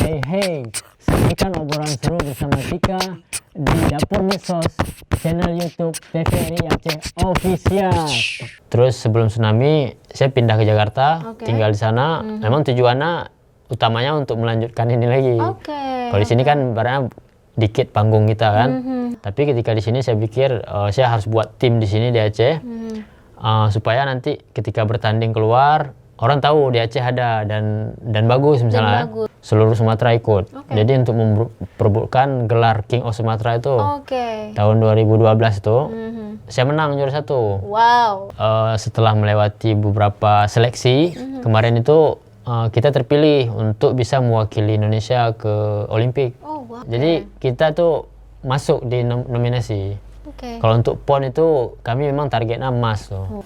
Hey hey, saksikan obrolan seru bersama Tika di Dapur Medsos, channel YouTube TVRI Aceh Official. Terus sebelum tsunami, saya pindah ke Jakarta, tinggal di sana. Memang tujuannya utamanya untuk melanjutkan ini lagi. Kalau di sini kan barangnya dikit panggung kita kan. Tapi ketika di sini saya pikir saya harus buat tim di sini di Aceh supaya nanti ketika bertanding keluar orang tahu di Aceh ada dan bagus misalnya. Seluruh Sumatera ikut. Jadi untuk memperebutkan gelar King of Sumatera itu tahun 2012 itu saya menang juara 1. Wow. Setelah melewati beberapa seleksi kemarin itu kita terpilih untuk bisa mewakili Indonesia ke Olimpik. Jadi kita tuh masuk di nominasi. Kalau untuk PON itu kami memang targetnya emas tuh.